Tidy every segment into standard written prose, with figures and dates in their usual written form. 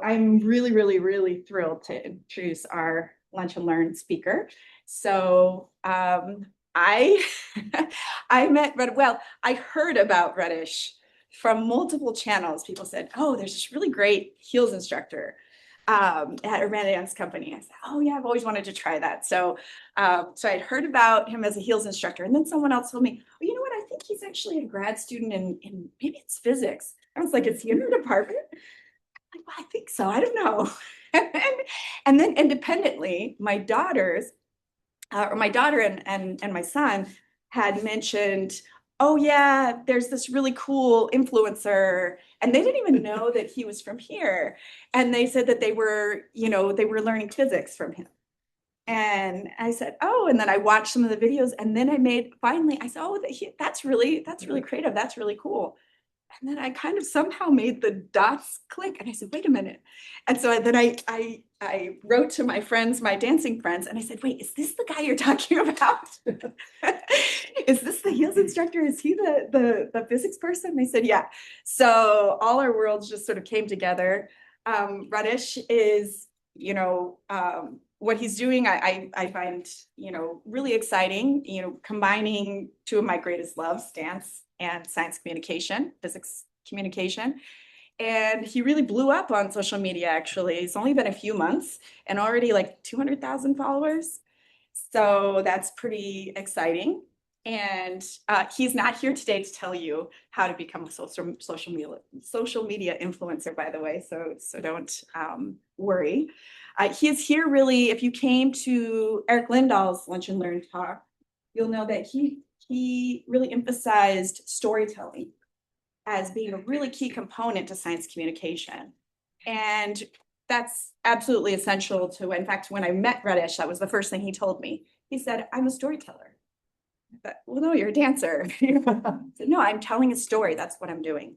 I'm really, really, really thrilled to introduce our Lunch and Learn speaker. So I I met well, I heard about Reddish from multiple channels. People said, "Oh, there's this really great heels instructor at a dance company." I said, "Oh yeah, I've always wanted to try that." So I'd heard about him as a heels instructor, and then someone else told me, "Oh, you know what? I think he's actually a grad student in maybe it's physics." I was like, "Is he in your department?" Like, well, I think so. I don't know. And then independently, my daughters, or my daughter and my son had mentioned, oh yeah, there's this really cool influencer, and they didn't even know that he was from here. And they said that they were learning physics from him. And I said, oh, and then I watched some of the videos, and then I said, oh, that's really creative. That's really cool. And then I kind of somehow made the dots click, and I said, wait a minute. And so then I wrote to my friends, my dancing friends, and I said, wait, is this the guy you're talking about? Is this the heels instructor? Is he the physics person? And they said, yeah. So all our worlds just sort of came together. Radish is, what he's doing, I find, really exciting, combining two of my greatest loves, dance and science communication, physics communication. And he really blew up on social media, actually. It's only been a few months and already like 200,000 followers. So that's pretty exciting. And he's not here today to tell you how to become a social media influencer, by the way. So don't worry. He is here really. If you came to Eric Lindahl's Lunch and Learn talk, you'll know that he really emphasized storytelling as being a really key component to science communication. And that's absolutely essential to, in fact, when I met Reddish, that was the first thing he told me. He said, I'm a storyteller. I thought, well, no, you're a dancer. Said, no, I'm telling a story. That's what I'm doing.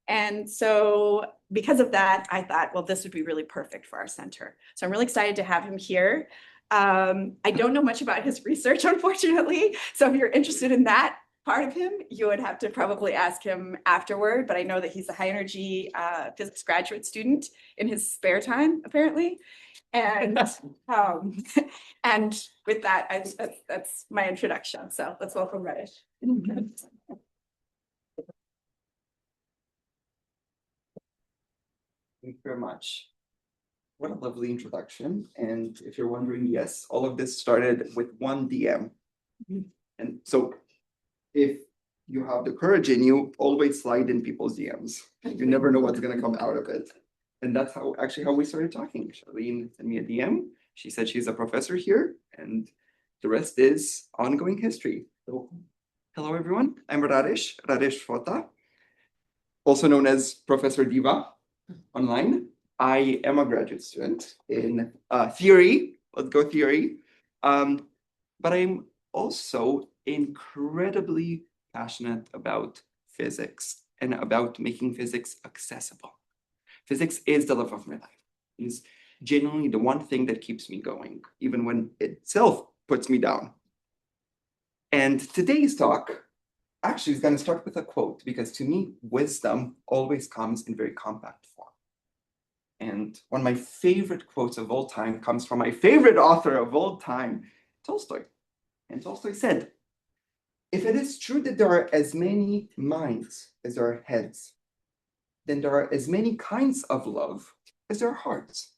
And so because of that, I thought, well, this would be really perfect for our center. So I'm really excited to have him here. I don't know much about his research, unfortunately. So if you're interested in that part of him, you would have to probably ask him afterward. But I know that he's a high energy physics graduate student in his spare time, apparently. And and with that, that's my introduction. So let's welcome Reddish. Thank you very much. What a lovely introduction. And if you're wondering, yes, all of this started with one DM. And so if you have the courage in you, always slide in people's DMs. You never know what's going to come out of it. And that's how we started talking. Charlene sent me a DM. She said she's a professor here, and the rest is ongoing history. So, hello everyone. I'm Rares Fota, also known as Professor Diva online. I am a graduate student in theory. Let's go theory. But I'm also incredibly passionate about physics and about making physics accessible. Physics is the love of my life. It's genuinely the one thing that keeps me going, even when it itself puts me down. And today's talk actually is going to start with a quote, because to me, wisdom always comes in very compact form. And one of my favorite quotes of all time comes from my favorite author of all time, Tolstoy. And Tolstoy said, if it is true that there are as many minds as there are heads, then there are as many kinds of love as there are hearts.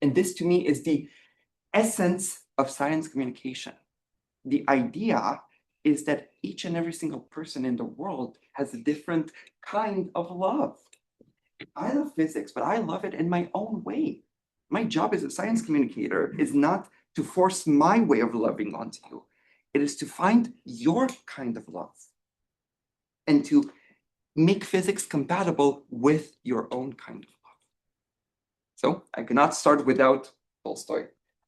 And this to me is the essence of science communication. The idea is that each and every single person in the world has a different kind of love. I love physics, but I love it in my own way. My job as a science communicator is not to force my way of loving onto you. It is to find your kind of love and to make physics compatible with your own kind of love. So I cannot start without Tolstoy.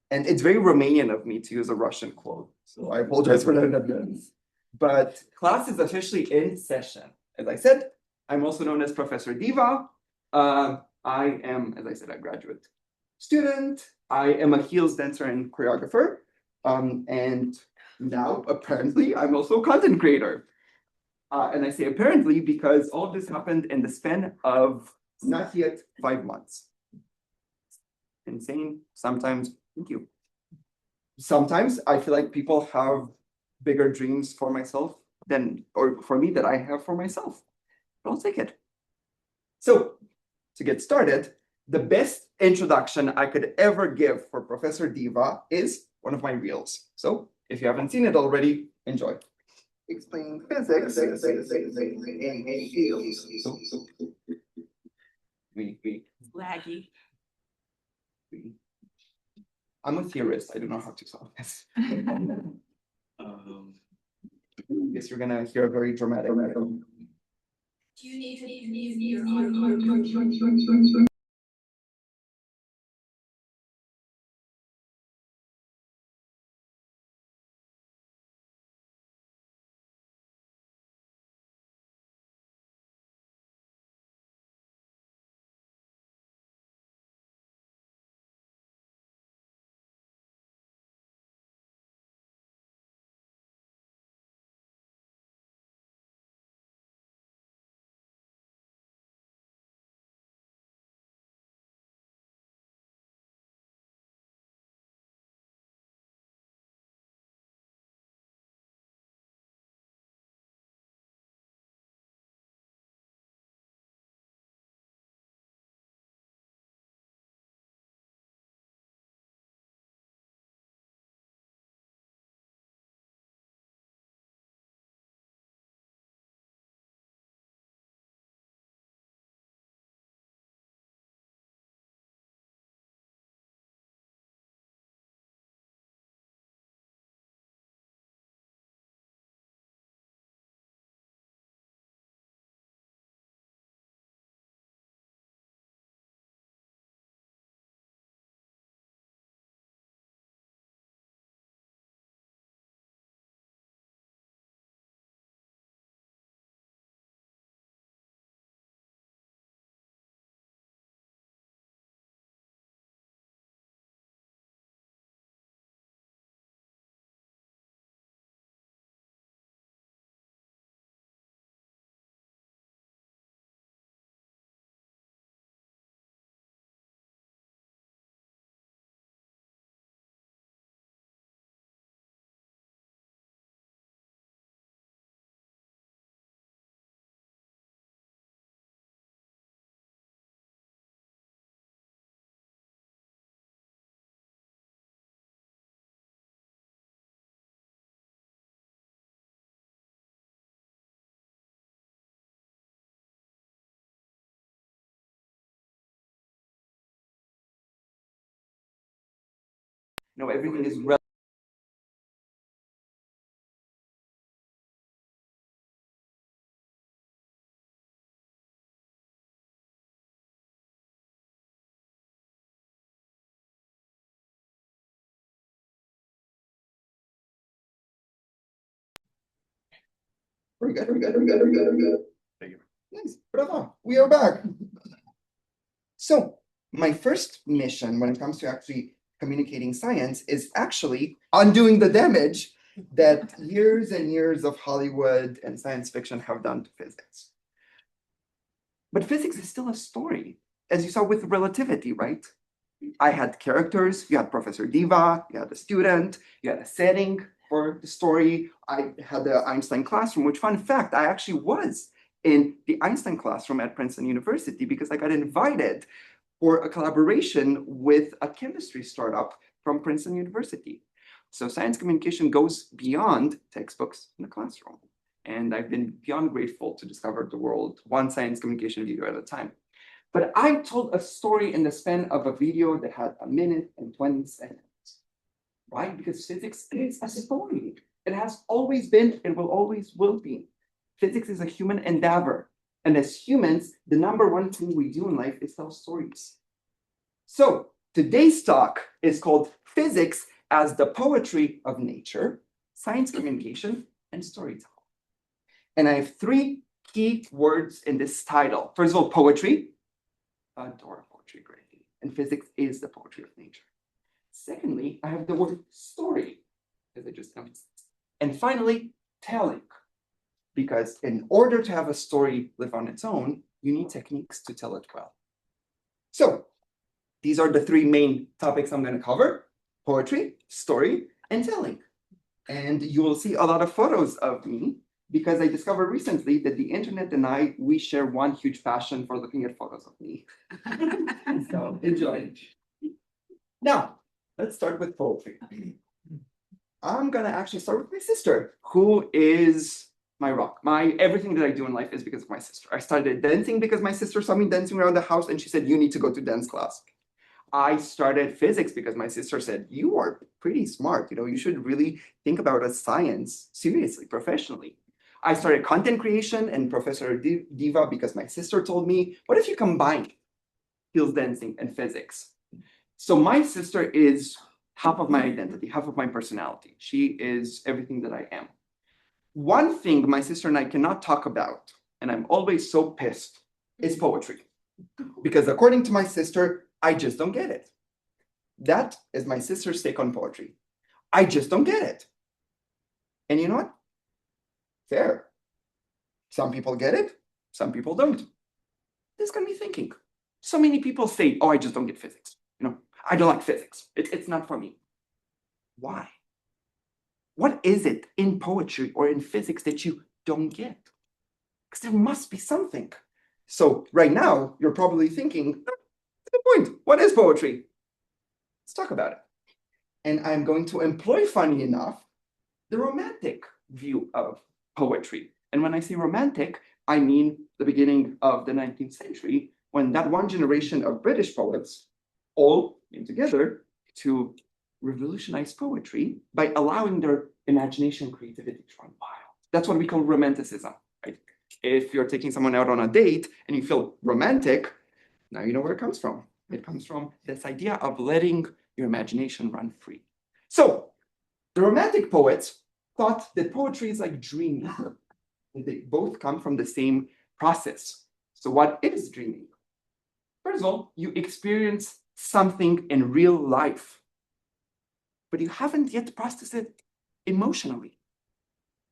And it's very Romanian of me to use a Russian quote, so I apologize for that in advance. But class is officially in session. As I said, I'm also known as Professor Diva. I am, as I said, a graduate student. I am a heels dancer and choreographer. And now, apparently, I'm also a content creator. And I say apparently because all of this happened in the span of Not yet 5 months. Insane. Sometimes, thank you. Sometimes I feel like people have bigger dreams for myself than, or for me, that I have for myself. But I'll take it. So, to get started, the best introduction I could ever give for Professor Diva is one of my reels. So, if you haven't seen it already, enjoy. Explain physics in fields. Laggy. I'm a theorist. I don't know how to solve this. Guess you're gonna hear a very dramatic. Do you need to use your No, everything is very good. Thank you. Nice. Bravo. We are back. So, my first mission when it comes to actually communicating science is actually undoing the damage that years and years of Hollywood and science fiction have done to physics. But physics is still a story, as you saw with relativity, right? I had characters, you had Professor Diva, you had a student, you had a setting for the story. I had the Einstein classroom, which, fun fact, I actually was in the Einstein classroom at Princeton University because I got invited for a collaboration with a chemistry startup from Princeton University. So science communication goes beyond textbooks in the classroom. And I've been beyond grateful to discover the world one science communication video at a time. But I told a story in the span of a video that had 1 minute and 20 seconds. Right? Because physics is a story. It has always been and will always will be. Physics is a human endeavor. And as humans, the number one thing we do in life is tell stories. So today's talk is called Physics as the Poetry of Nature, Science Communication, and Storytelling. And I have 3 key words in this title. First of all, poetry. Adore poetry greatly. And physics is the poetry of nature. Secondly, I have the word story, because it just comes. And finally, telling. Because in order to have a story live on its own, you need techniques to tell it well. So these are the three main topics I'm going to cover: poetry, story, and telling. And you will see a lot of photos of me because I discovered recently that the internet and we share one huge passion for looking at photos of me. So enjoy. Now, let's start with poetry. I'm gonna actually start with my sister, who is my rock. Everything that I do in life is because of my sister. I started dancing because my sister saw me dancing around the house and she said, you need to go to dance class. I started physics because my sister said, you are pretty smart. You should really think about a science seriously, professionally. I started content creation and Professor Diva because my sister told me, what if you combine heels dancing and physics? So my sister is half of my identity, half of my personality. She is everything that I am. One thing my sister and I cannot talk about, and I'm always so pissed, is poetry. Because according to my sister, I just don't get it. That is my sister's take on poetry. I just don't get it. And you know what? Fair. Some people get it, some people don't. This got me thinking. So many people say, oh, I just don't get physics. I don't like physics. It's not for me. Why? What is it in poetry or in physics that you don't get? Because there must be something. So right now, you're probably thinking, good point. What is poetry? Let's talk about it. And I'm going to employ, funny enough, the romantic view of poetry. And when I say romantic, I mean the beginning of the 19th century, when that one generation of British poets all came together to revolutionize poetry by allowing their imagination and creativity to run wild. That's what we call romanticism, right? If you're taking someone out on a date and you feel romantic, now you know where it comes from. It comes from this idea of letting your imagination run free. So the romantic poets thought that poetry is like dreaming. They both come from the same process. So what is dreaming? First of all, you experience something in real life, but you haven't yet processed it emotionally.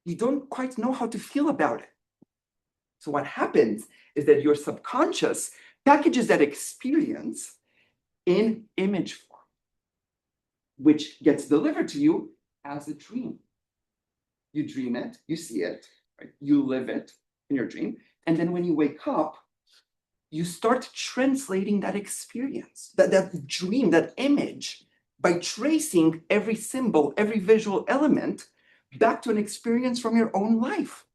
You don't quite know how to feel about it. So what happens is that your subconscious packages that experience in image form, which gets delivered to you as a dream. You dream it, you see it, right? You live it in your dream. And then when you wake up, you start translating that experience, that dream, that image, by tracing every symbol, every visual element back to an experience from your own life.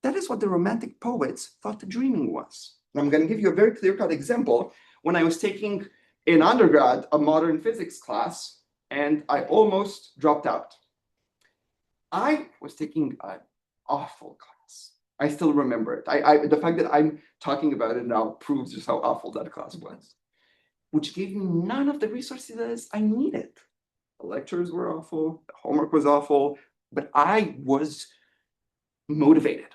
That is what the Romantic poets thought the dreaming was. And I'm going to give you a very clear-cut example. When I was taking in undergrad a modern physics class, and I almost dropped out. I was taking an awful class. I still remember it. The fact that I'm talking about it now proves just how awful that class was, which gave me none of the resources I needed. The lectures were awful, the homework was awful, but I was motivated.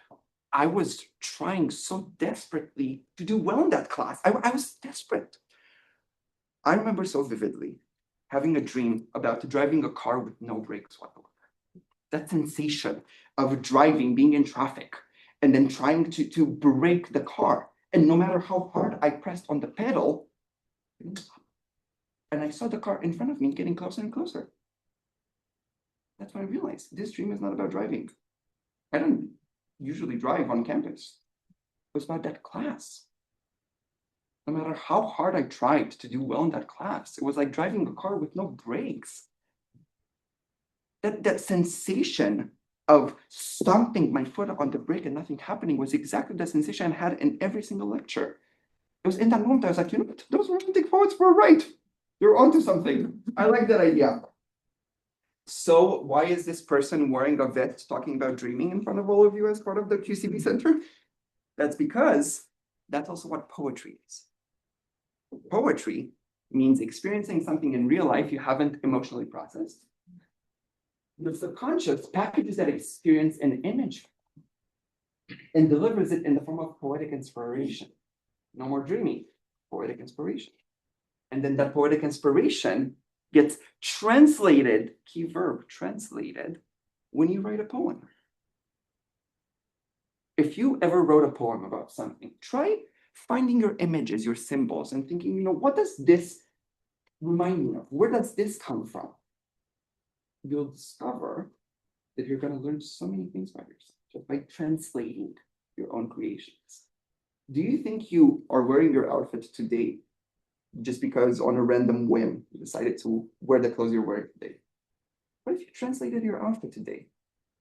I was trying so desperately to do well in that class. I was desperate. I remember so vividly having a dream about driving a car with no brakes whatsoever. That sensation of driving, being in traffic, and then trying to brake the car. And no matter how hard I pressed on the pedal, and I saw the car in front of me getting closer and closer. That's when I realized this dream is not about driving. I don't usually drive on campus. It was about that class. No matter how hard I tried to do well in that class, it was like driving a car with no brakes. That sensation of stomping my foot on the brake and nothing happening was exactly the sensation I had in every single lecture. It was in that moment I was like, you know what? Those romantic poets were right. They're onto something. I like that idea. So why is this person wearing a vest talking about dreaming in front of all of you as part of the QCB Center? That's because that's also what poetry is. Poetry means experiencing something in real life you haven't emotionally processed. The subconscious packages that experience in image and delivers it in the form of poetic inspiration. No more dreaming, poetic inspiration. And then that poetic inspiration gets translated, key verb, translated, when you write a poem. if you ever wrote a poem about something, try finding your images, your symbols, and thinking, you know, what does this remind me of? Where does this come from? You'll discover that you're going to learn so many things about yourself just by translating your own creations. Do you think you are wearing your outfit today just because on a random whim you decided to wear the clothes you're wearing today? What if you translated your outfit today?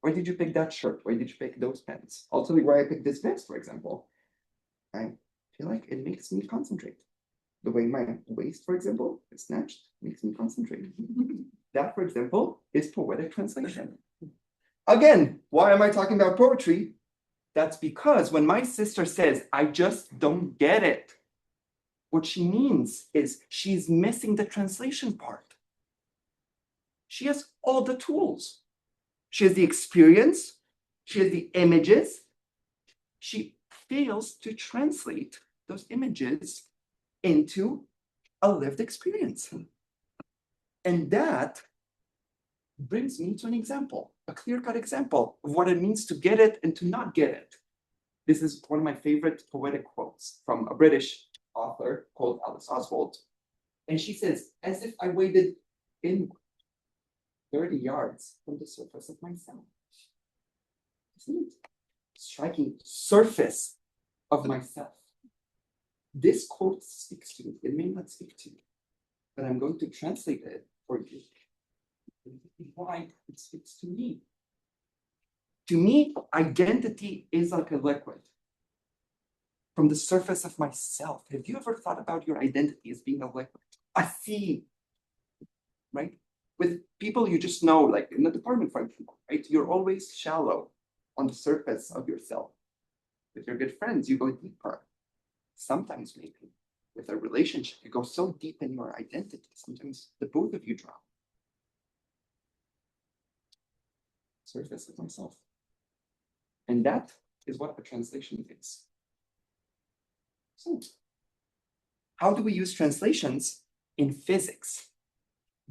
Why did you pick that shirt? Why did you pick those pants? I'll tell you why I picked this vest, for example. I feel like it makes me concentrate. The way my waist, for example, is snatched makes me concentrate. That, for example, is poetic translation. Again, why am I talking about poetry? That's because when my sister says, I just don't get it, what she means is she's missing the translation part. She has all the tools. She has the experience. She has the images. She fails to translate those images into a lived experience. And that brings me to an example, a clear-cut example of what it means to get it and to not get it. This is one of my favorite poetic quotes from a British author called Alice Oswald. And she says, as if I waded in 30 yards from the surface of myself. Isn't it? Striking surface of myself. This quote speaks to me. It may not speak to you, but I'm going to translate it for you. Why it speaks to me. To me, identity is like a liquid from the surface of myself. Have you ever thought about your identity as being a liquid? A sea, right? With people you just know, like in the department, for example, right? You're always shallow on the surface of yourself. With your good friends, you go deeper. Sometimes maybe with a relationship, you go so deep in your identity. Sometimes the both of you drop. Surface of myself. And that is what a translation is. So, how do we use translations in physics?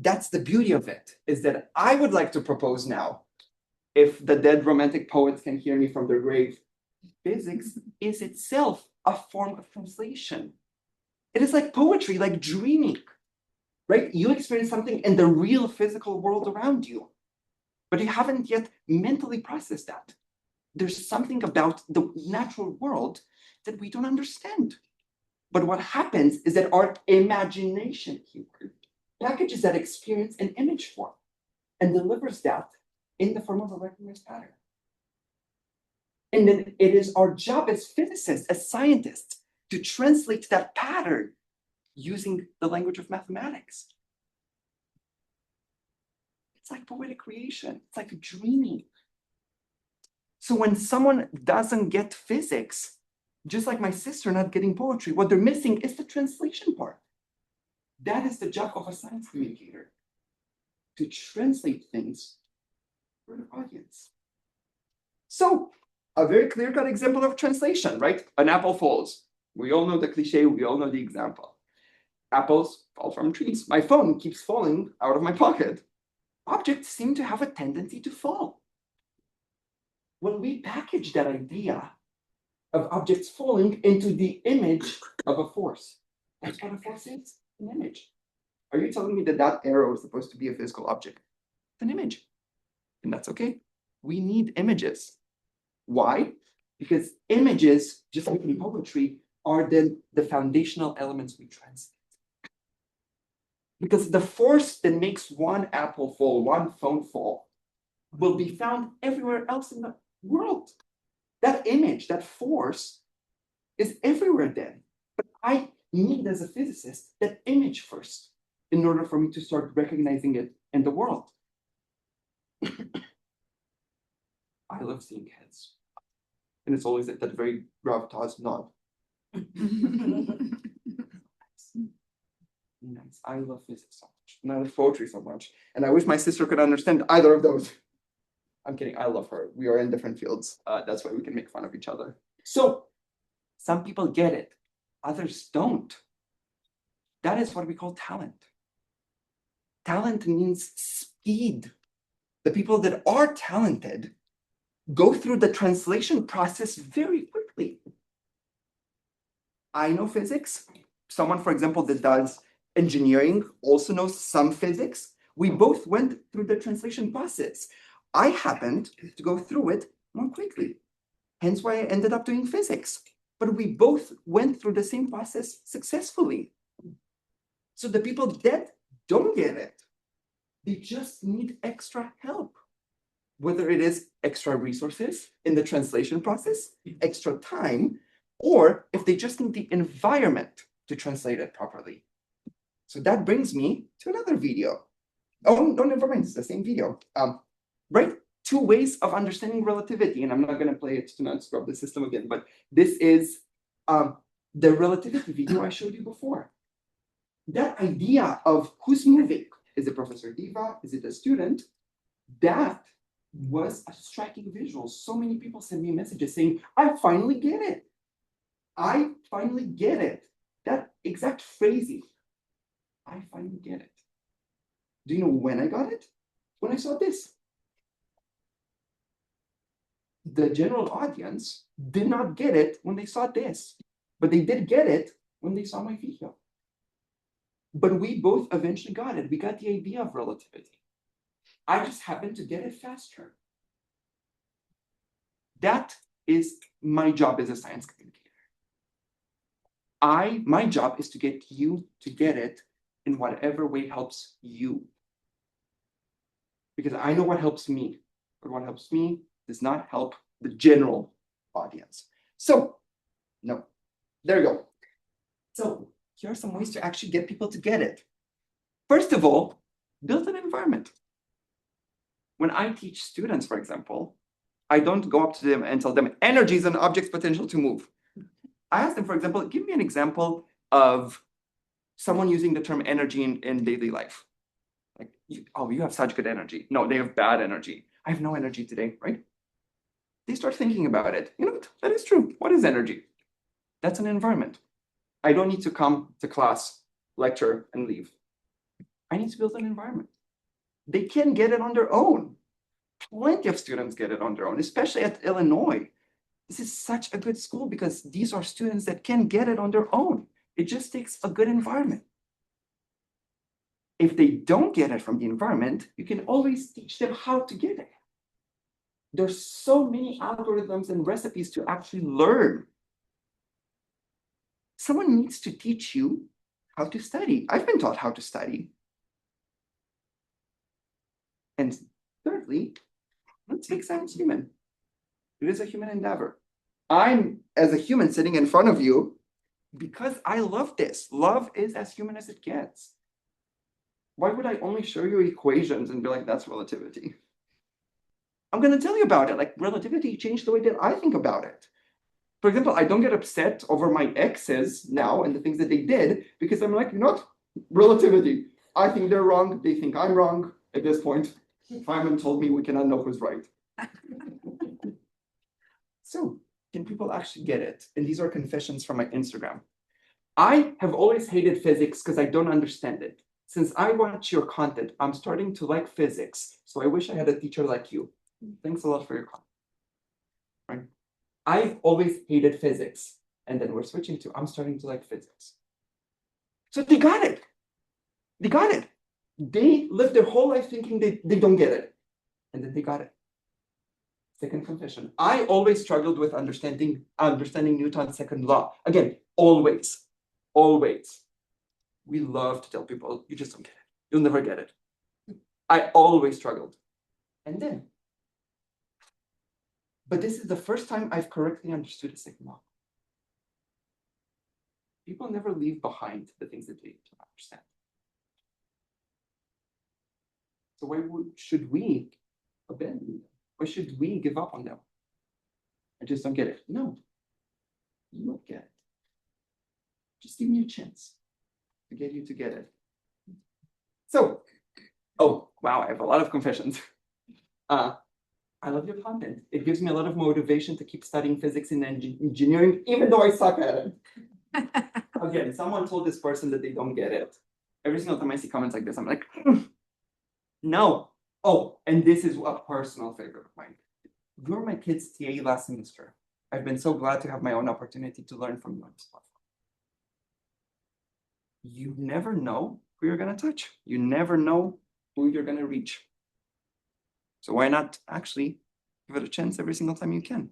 That's the beauty of it, is that I would like to propose now, if the dead romantic poets can hear me from their grave, physics is itself a form of translation. It is like poetry, like dreaming, right? You experience something in the real physical world around you, but you haven't yet mentally processed that. There's something about the natural world that we don't understand. But what happens is that our imagination keyword packages that experience in image form and delivers that in the form of a recognized pattern. And then it is our job as physicists, as scientists, to translate that pattern using the language of mathematics. It's like poetic creation. It's like dreaming. So when someone doesn't get physics, just like my sister not getting poetry, what they're missing is the translation part. That is the job of a science communicator, to translate things for the audience. So, a very clear-cut example of translation, right? An apple falls. We all know the cliche, we all know the example. Apples fall from trees. My phone keeps falling out of my pocket. Objects seem to have a tendency to fall. When we package that idea of objects falling into the image of a force, that's what a force is, an image. Are you telling me that that arrow is supposed to be a physical object? It's an image. And that's okay. We need images. Why? Because images, just like in poetry, are then the foundational elements we translate. Because the force that makes one apple fall, one phone fall, will be found everywhere else in the world. That image, that force, is everywhere then. But I need, as a physicist, that image first in order for me to start recognizing it in the world. I love seeing heads. And it's always at that very gravitas nod. Nice. I love physics so much. And I love poetry so much. And I wish my sister could understand either of those. I'm kidding. I love her. We are in different fields. That's why we can make fun of each other. So some people get it. Others don't. That is what we call talent. Talent means speed. The people that are talented go through the translation process very quickly. I know physics. Someone, for example, that does engineering also knows some physics. We both went through the translation process. I happened to go through it more quickly. Hence why I ended up doing physics. But we both went through the same process successfully. So the people that don't get it, they just need extra help. Whether it is extra resources in the translation process, extra time, or if they just need the environment to translate it properly. So that brings me to another video. Oh, no, never mind, it's the same video. Right? 2 ways of understanding relativity, and I'm not going to play it to not scrub the system again, but this is the relativity video I showed you before. That idea of who's moving, is it Professor Diva, is it a student? That was a striking visual. So many people send me messages saying, I finally get it. I finally get it. That exact phrasing, I finally get it. Do you know when I got it? When I saw this. The general audience did not get it when they saw this, but they did get it when they saw my video. But we both eventually got it. We got the idea of relativity. I just happened to get it faster. That is my job as a science communicator. My job is to get you to get it in whatever way helps you. Because I know what helps me, but what helps me does not help the general audience. So, no, there you go. So here are some ways to actually get people to get it. First of all, build an environment. When I teach students, for example, I don't go up to them and tell them energy is an object's potential to move. I ask them, for example, give me an example of someone using the term energy in daily life. Like, you have such good energy. No, they have bad energy. I have no energy today, right? They start thinking about it. You know what? That is true. What is energy? That's an environment. I don't need to come to class, lecture, and leave. I need to build an environment. They can get it on their own. Plenty of students get it on their own, especially at Illinois. This is such a good school because these are students that can get it on their own. It just takes a good environment. If they don't get it from the environment, you can always teach them how to get it. There's so many algorithms and recipes to actually learn. Someone needs to teach you how to study. I've been taught how to study. And thirdly, let's make science human. It is a human endeavor. I'm, as a human sitting in front of you, because I love this. Love is as human as it gets. Why would I only show you equations and be like, that's relativity? I'm going to tell you about it. Like, relativity changed the way that I think about it. For example, I don't get upset over my exes now and the things that they did because I'm like, you know what? Relativity. I think they're wrong. They think I'm wrong. At this point, Feynman told me we cannot know who's right. So, can people actually get it? And these are confessions from my Instagram. I have always hated physics because I don't understand it. Since I watch your content, I'm starting to like physics. So I wish I had a teacher like you. Thanks a lot for your comment. Right? I've always hated physics. And then we're switching to, I'm starting to like physics. So they got it. They got it. They lived their whole life thinking they don't get it. And then they got it. Second confession. I always struggled with understanding Newton's second law. Again, always. We love to tell people, you just don't get it. You'll never get it. I always struggled. And then, but this is the first time I've correctly understood a second law. People never leave behind the things that they don't understand. So why should we abandon them? Why should we give up on them? I just don't get it. No, you won't get it. Just give me a chance to get you to get it. So, oh, wow, I have a lot of confessions. I love your content. It gives me a lot of motivation to keep studying physics and engineering, even though I suck at it. Again, someone told this person that they don't get it. Every single time I see comments like this, I'm like, no. Oh, and this is a personal favorite of mine. You were my kid's TA last semester. I've been so glad to have my own opportunity to learn from you on this platform. You never know who you're going to touch. You never know who you're going to reach. So why not actually give it a chance every single time you can?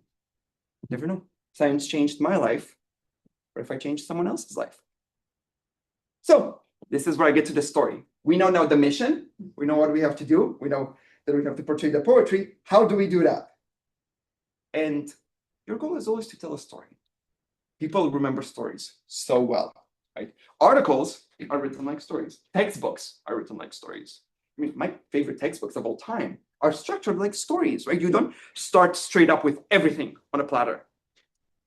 Never know. Science changed my life, or if I change someone else's life. So this is where I get to the story. We know now the mission. We know what we have to do. We know that we have to portray the poetry. How do we do that? And your goal is always to tell a story. People remember stories so well, right? Articles are written like stories. Textbooks are written like stories. I mean, my favorite textbooks of all time are structured like stories, right? You don't start straight up with everything on a platter.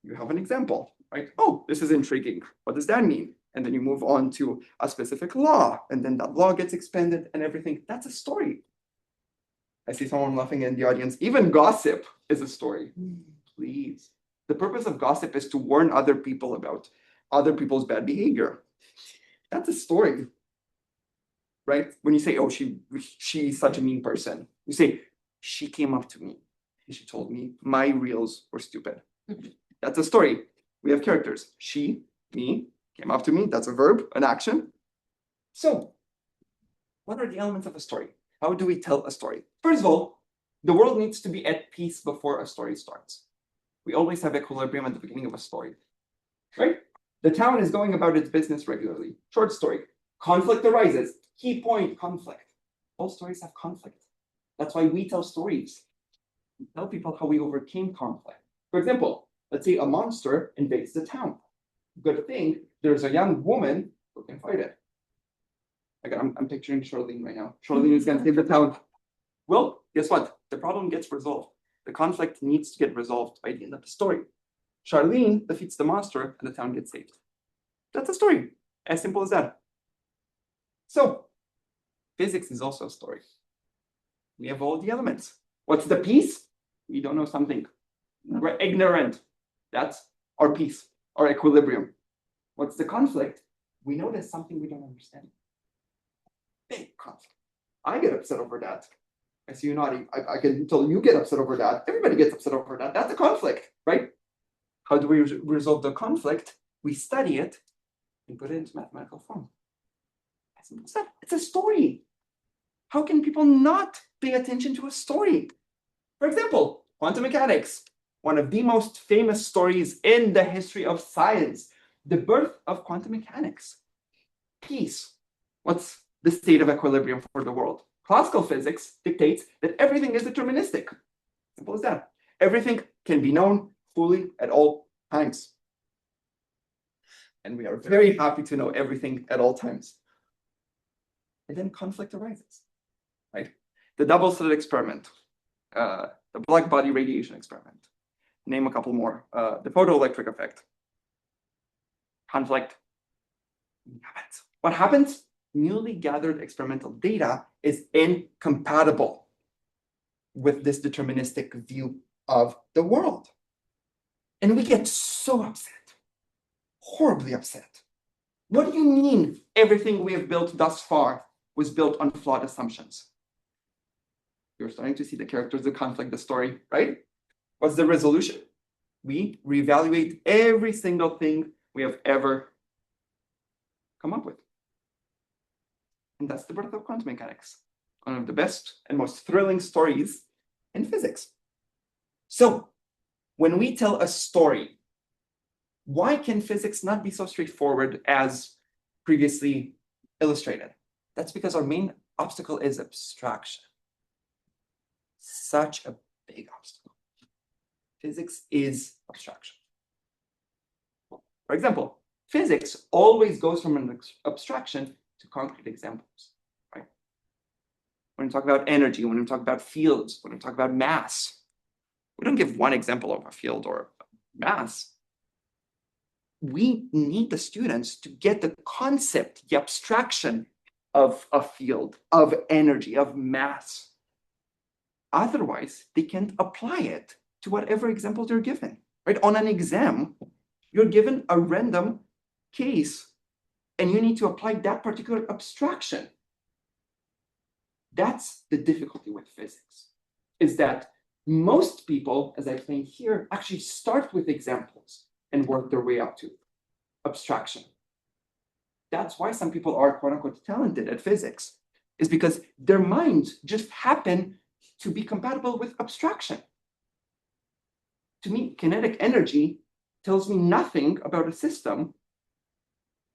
You have an example, right? Oh, this is intriguing. What does that mean? And then you move on to a specific law, and then that law gets expanded and everything. That's a story. I see someone laughing in the audience. Even gossip is a story. Please. The purpose of gossip is to warn other people about other people's bad behavior. That's a story, right? When you say, oh, she's such a mean person, you say, she came up to me and she told me my reels were stupid. That's a story. We have characters. She, me, came up to me. That's a verb, an action. So what are the elements of a story? How do we tell a story? First of all, the world needs to be at peace before a story starts. We always have equilibrium at the beginning of a story, right? The town is going about its business regularly. Short story. Conflict arises. Key point, conflict. All stories have conflict. That's why we tell stories. We tell people how we overcame conflict. For example, let's say a monster invades the town. Good thing there's a young woman who can fight it. Again, I'm picturing Charlene right now. Charlene is going to save the town. Well, guess what? The problem gets resolved. The conflict needs to get resolved by the end of the story. Charlene defeats the monster and the town gets saved. That's a story. As simple as that. So, physics is also a story. We have all the elements. What's the piece? We don't know something. We're ignorant. That's our piece, our equilibrium. What's the conflict? We know there's something we don't understand. Big conflict. I get upset over that. I see you nodding. I can tell you get upset over that. Everybody gets upset over that. That's a conflict, right? How do we resolve the conflict? We study it and put it into mathematical form. It's a story. How can people not pay attention to a story? For example, quantum mechanics, one of the most famous stories in the history of science, the birth of quantum mechanics. Peace. What's the state of equilibrium for the world? Classical physics dictates that everything is deterministic. Simple as that. Everything can be known fully at all times. And we are very happy to know everything at all times. And then conflict arises, right? The double-slit experiment, the black body radiation experiment. Name a couple more. The photoelectric effect. Conflict. What happens? Newly gathered experimental data is incompatible with this deterministic view of the world. And we get so upset, horribly upset. What do you mean everything we have built thus far was built on flawed assumptions? You're starting to see the characters, the conflict, the story, right? What's the resolution? We reevaluate every single thing we have ever come up with. And that's the birth of quantum mechanics, one of the best and most thrilling stories in physics. So, when we tell a story, why can physics not be so straightforward as previously illustrated? That's because our main obstacle is abstraction. Such a big obstacle. Physics is abstraction. For example, physics always goes from an abstraction to concrete examples, right? When we talk about energy, when we talk about fields, when we talk about mass, we don't give one example of a field or mass. We need the students to get the concept, the abstraction of a field, of energy, of mass. Otherwise, they can't apply it to whatever example they're given, right? On an exam, you're given a random case and you need to apply that particular abstraction. That's the difficulty with physics, is that Most people, as I explained here, actually start with examples and work their way up to abstraction. That's why some people are quote unquote talented at physics, is because their minds just happen to be compatible with abstraction. To me, kinetic energy tells me nothing about a system,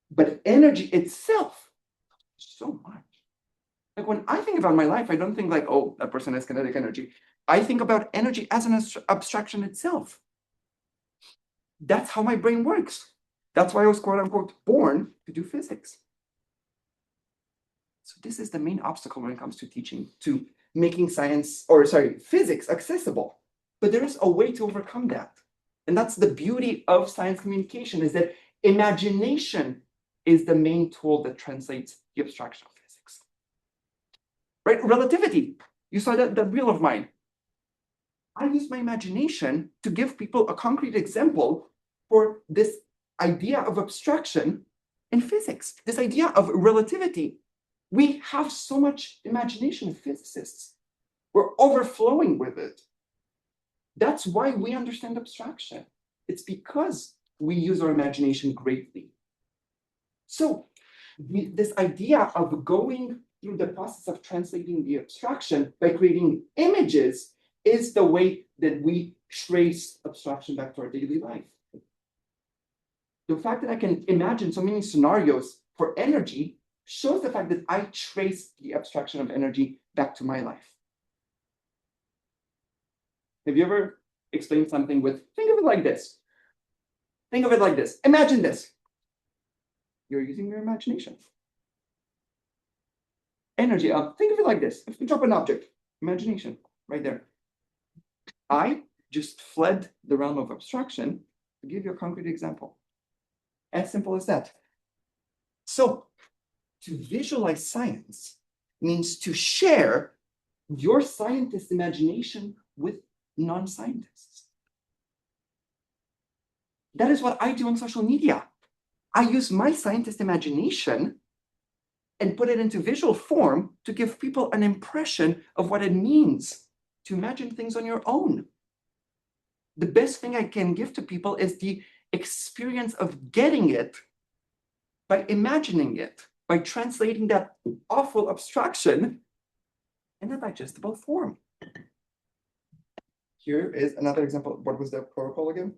but energy itself, so much. Like when I think about my life, I don't think like, oh, that person has kinetic energy. I think about energy as an abstraction itself. That's how my brain works. That's why I was quote unquote born to do physics. So this is the main obstacle when it comes to teaching, to making physics accessible. But there is a way to overcome that. And that's the beauty of science communication, is that imagination is the main tool that translates the abstraction of physics. Right? Relativity. You saw that wheel of mine. I use my imagination to give people a concrete example for this idea of abstraction in physics, this idea of relativity. We have so much imagination as physicists. We're overflowing with it. That's why we understand abstraction. It's because we use our imagination greatly. So this idea of going through the process of translating the abstraction by creating images is the way that we trace abstraction back to our daily life. The fact that I can imagine so many scenarios for energy shows the fact that I trace the abstraction of energy back to my life. Have you ever explained something with, think of it like this. Think of it like this. Imagine this. You're using your imagination. Energy, think of it like this. If you drop an object, imagination, right there. I just fled the realm of abstraction to give you a concrete example. As simple as that. So, to visualize science means to share your scientist imagination with non-scientists. That is what I do on social media. I use my scientist imagination and put it into visual form to give people an impression of what it means to imagine things on your own. The best thing I can give to people is the experience of getting it by imagining it, by translating that awful abstraction in a digestible form. Here is another example. What was the protocol again?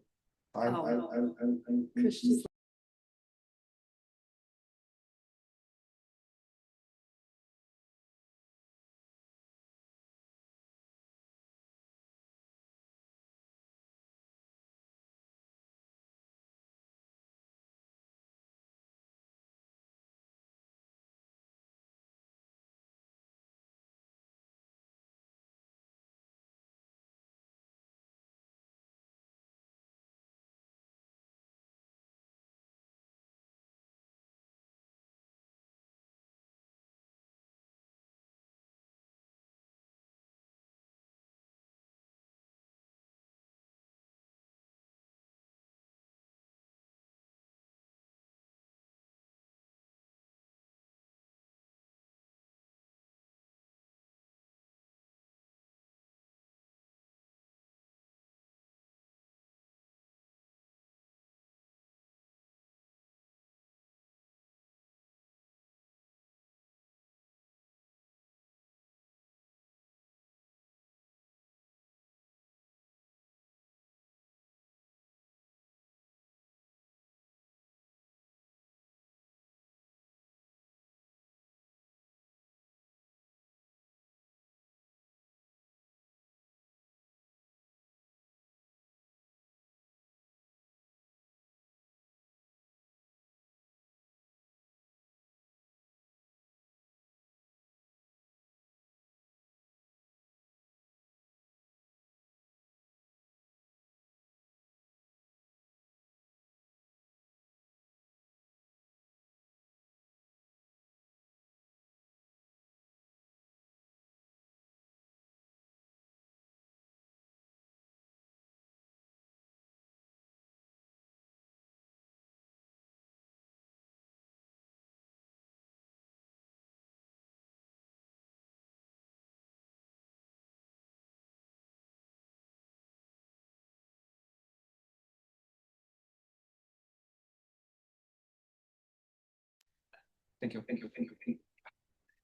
Thank you, thank you, thank you, thank you.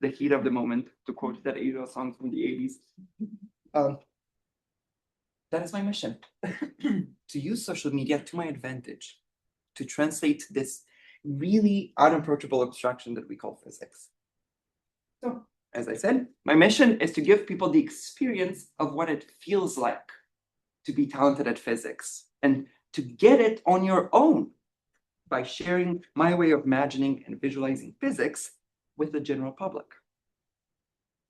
The heat of the moment, to quote that Asia song from the 80s. That is my mission. To use social media to my advantage, to translate this really unapproachable abstraction that we call physics. So, as I said, my mission is to give people the experience of what it feels like to be talented at physics and to get it on your own by sharing my way of imagining and visualizing physics with the general public.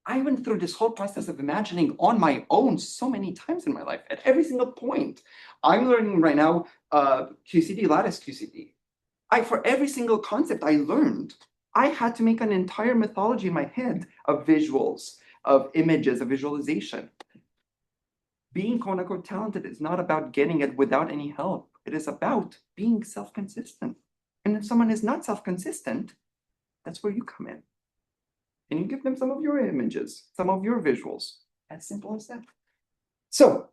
I went through this whole process of imagining on my own so many times in my life, at every single point. I'm learning right now QCD, lattice QCD. For every single concept I learned, I had to make an entire mythology in my head of visuals, of images, of visualization. Being quote unquote talented is not about getting it without any help. It is about being self-consistent. And if someone is not self-consistent, that's where you come in. And you give them some of your images, some of your visuals. As simple as that. So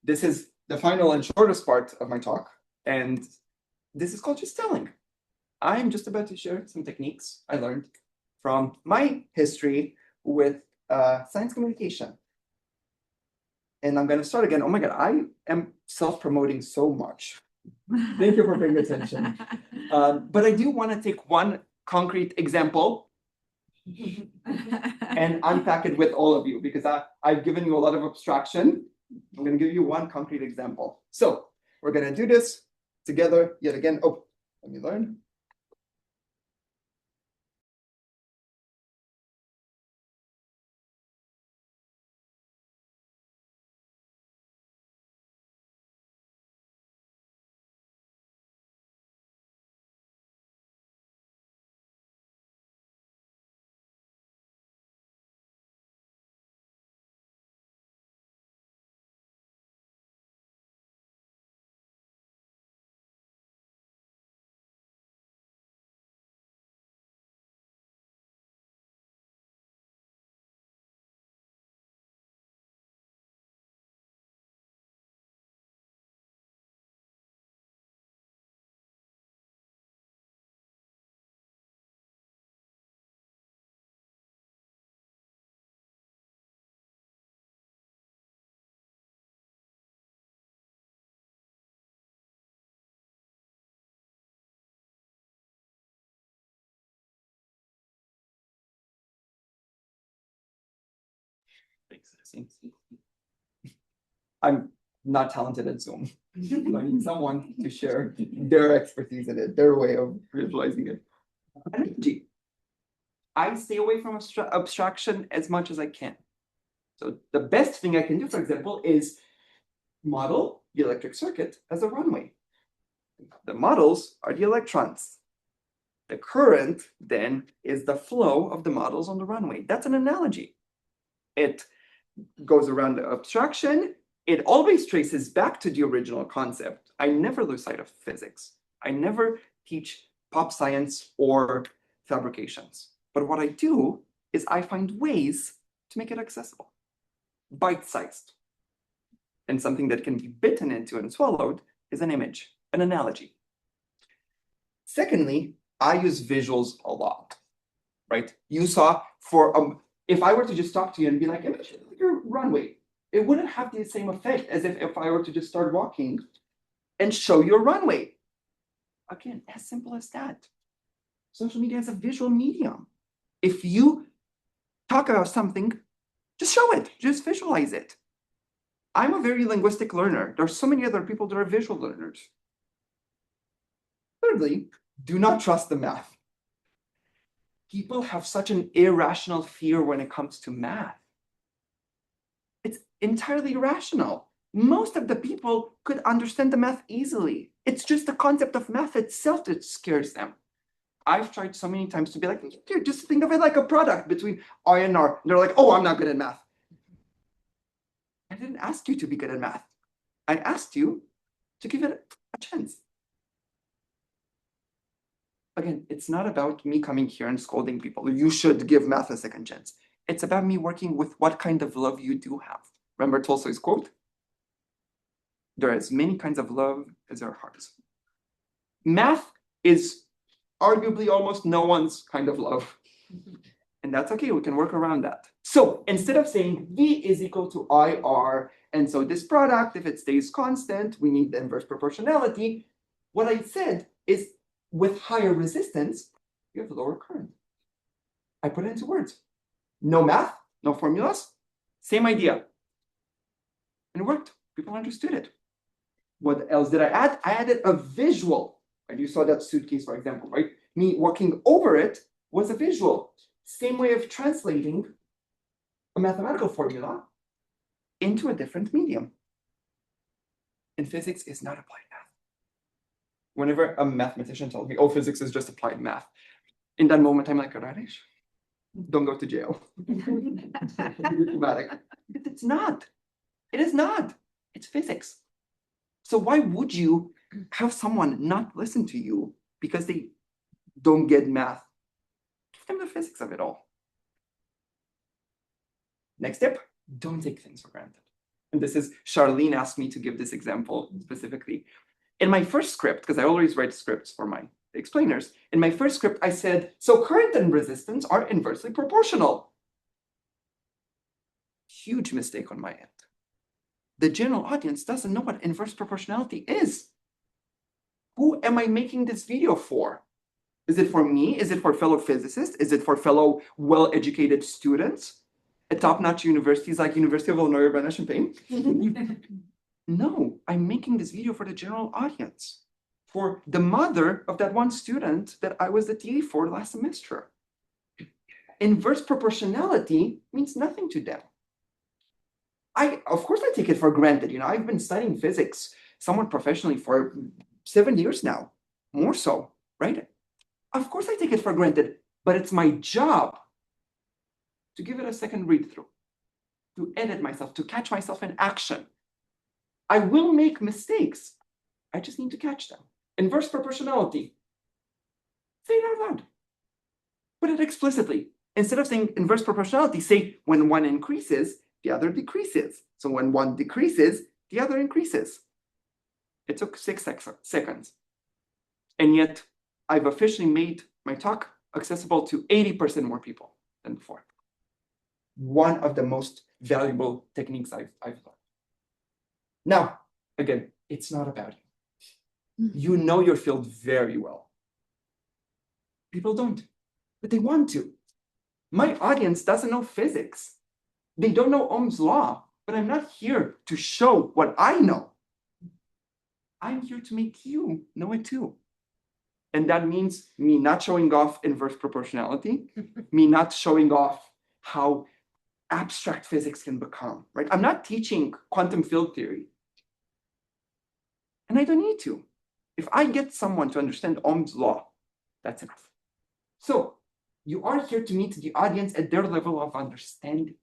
this is the final and shortest part of my talk. And this is called just telling. I'm just about to share some techniques I learned from my history with science communication. And I'm going to start again. Oh my God, I am self-promoting so much. Thank you for paying attention. But I do want to take one concrete example and unpack it with all of you, because I've given you a lot of abstraction. I'm going to give you one concrete example. So we're going to do this together yet again. Oh, let me learn. I'm not talented at Zoom. I need someone to share their expertise in it, their way of visualizing it. Energy. I stay away from abstraction as much as I can. So the best thing I can do, for example, is model the electric circuit as a runway. The models are the electrons. The current then is the flow of the models on the runway. That's an analogy. It goes around the abstraction. It always traces back to the original concept. I never lose sight of physics. I never teach pop science or fabrications. But what I do is I find ways to make it accessible, bite-sized. And something that can be bitten into and swallowed is an image, an analogy. Secondly, I use visuals a lot, right? You saw if I were to just talk to you and be like, imagine your runway, it wouldn't have the same effect as if I were to just start walking and show your runway. Again, as simple as that. Social media is a visual medium. If you talk about something, just show it, just visualize it. I'm a very linguistic learner. There are so many other people that are visual learners. Thirdly, do not trust the math. People have such an irrational fear when it comes to math. It's entirely irrational. Most of the people could understand the math easily. It's just the concept of math itself that scares them. I've tried so many times to be like, dude, just think of it like a product between I and R. And they're like, oh, I'm not good at math. I didn't ask you to be good at math. I asked you to give it a chance. Again, it's not about me coming here and scolding people. You should give math a second chance. It's about me working with what kind of love you do have. Remember Tolstoy's quote? There are as many kinds of love as there are hearts. Math is arguably almost no one's kind of love. And that's okay, we can work around that. So instead of saying V is equal to IR, and so this product, if it stays constant, we need the inverse proportionality. What I said is with higher resistance, you have lower current. I put it into words. No math, no formulas, same idea. And it worked. People understood it. What else did I add? I added a visual. And you saw that suitcase, for example, right? Me walking over it was a visual. Same way of translating a mathematical formula into a different medium. And physics is not applied math. Whenever a mathematician tells me, oh, physics is just applied math, in that moment, I'm like, Rares, don't go to jail. But it's not. It is not. It's physics. So why would you have someone not listen to you because they don't get math? Give them the physics of it all. Next tip, don't take things for granted. And this is, Charlene asked me to give this example specifically. In my first script, because I always write scripts for my explainers, in my first script, I said, so current and resistance are inversely proportional. Huge mistake on my end. The general audience doesn't know what inverse proportionality is. Who am I making this video for? Is it for me? Is it for fellow physicists? Is it for fellow well-educated students at top-notch universities like University of Illinois Urbana-Champaign? No, I'm making this video for the general audience, for the mother of that one student that I was the TA for last semester. Inverse proportionality means nothing to them. Of course, I take it for granted. You know, I've been studying physics somewhat professionally for 7 years now, more so, right? Of course, I take it for granted, but it's my job to give it a second read through, to edit myself, to catch myself in action. I will make mistakes. I just need to catch them. Inverse proportionality. Say it out loud. Put it explicitly. Instead of saying inverse proportionality, say when one increases, the other decreases. So when one decreases, the other increases. It took 6 seconds. And yet, I've officially made my talk accessible to 80% more people than before. One of the most valuable techniques I've learned. Now, again, it's not about you. You know your field very well. People don't, but they want to. My audience doesn't know physics. They don't know Ohm's law, but I'm not here to show what I know. I'm here to make you know it too. And that means me not showing off inverse proportionality, me not showing off how abstract physics can become, right? I'm not teaching quantum field theory. And I don't need to. If I get someone to understand Ohm's law, that's enough. So you are here to meet the audience at their level of understanding,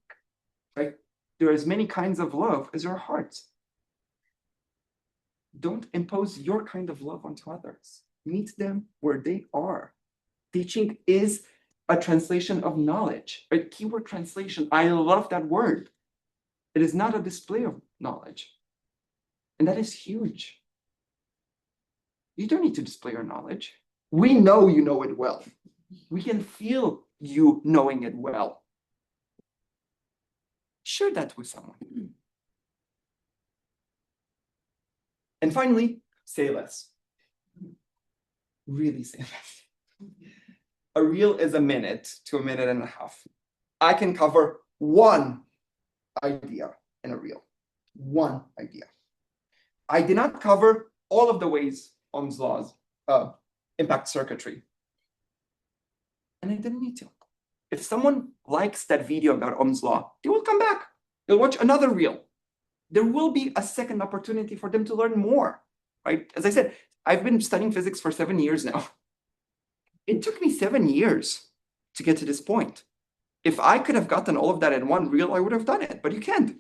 right? There are as many kinds of love as there are hearts. Don't impose your kind of love onto others. Meet them where they are. Teaching is a translation of knowledge, right? Keyword translation. I love that word. It is not a display of knowledge. And that is huge. You don't need to display your knowledge. We know you know it well. We can feel you knowing it well. Share that with someone. And finally, say less. Really say less. A reel is a minute to a minute and a half. I can cover one idea in a reel. One idea. I did not cover all of the ways Ohm's laws impact circuitry. And I didn't need to. If someone likes that video about Ohm's law, they will come back. They'll watch another reel. There will be a second opportunity for them to learn more, right? As I said, I've been studying physics for 7 years now. It took me 7 years to get to this point. If I could have gotten all of that in one reel, I would have done it, but you can't.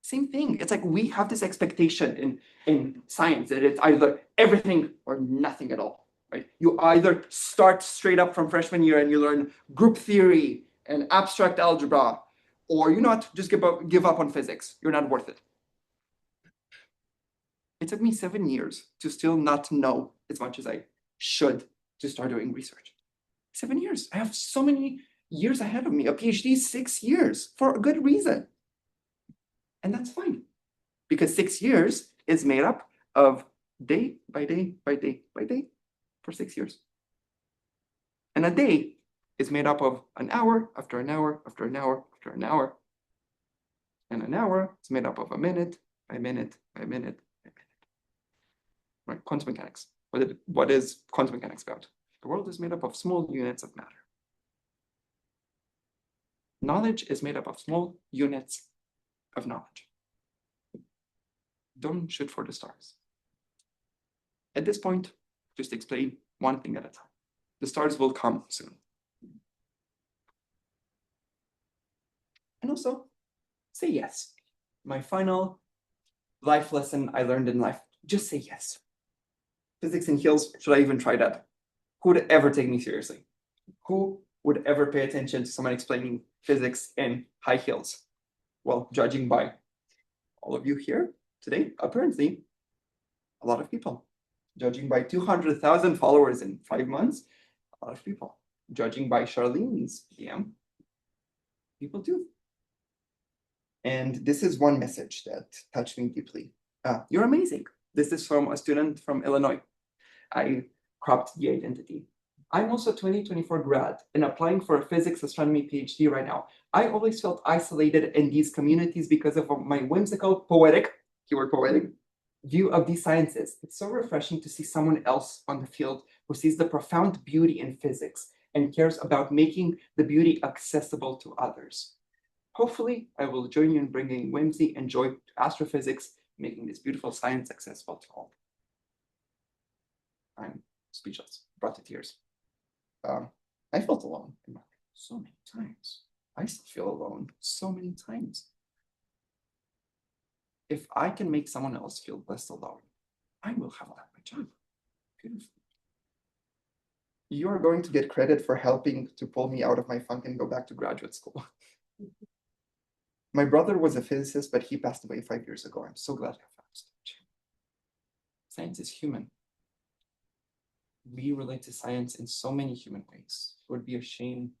Same thing. It's like we have this expectation in science that it's either everything or nothing at all, right? You either start straight up from freshman year and you learn group theory and abstract algebra, or you not just give up on physics. You're not worth it. It took me 7 years to still not know as much as I should to start doing research. 7 years. I have so many years ahead of me. A PhD is 6 years for a good reason. And that's fine. Because 6 years is made up of day by day by day by day for 6 years. And a day is made up of an hour after an hour after an hour after an hour. And an hour is made up of a minute by minute by minute by minute. Right? Quantum mechanics. What is quantum mechanics about? The world is made up of small units of matter. Knowledge is made up of small units of knowledge. Don't shoot for the stars. At this point, just explain one thing at a time. The stars will come soon. And also, say yes. My final life lesson I learned in life, just say yes. Physics in heels, should I even try that? Who would ever take me seriously? Who would ever pay attention to someone explaining physics in high heels? Well, judging by all of you here today, apparently, a lot of people. Judging by 200,000 followers in 5 months, a lot of people. Judging by Charlene's DM, people do. And this is one message that touched me deeply. You're amazing. This is from a student from Illinois. I cropped the identity. I'm also 2024 grad and applying for a physics astronomy PhD right now. I always felt isolated in these communities because of my whimsical, poetic, keyword poetic, view of these sciences. It's so refreshing to see someone else on the field who sees the profound beauty in physics and cares about making the beauty accessible to others. Hopefully, I will join you in bringing whimsy and joy to astrophysics, making this beautiful science accessible to all. I'm speechless, brought to tears. I felt alone in my life so many times. I still feel alone so many times. If I can make someone else feel less alone, I will have done my job. Beautiful. You are going to get credit for helping to pull me out of my funk and go back to graduate school. My brother was a physicist, but he passed away 5 years ago. I'm so glad I found such. Science is human. We relate to science in so many human ways. It would be a shame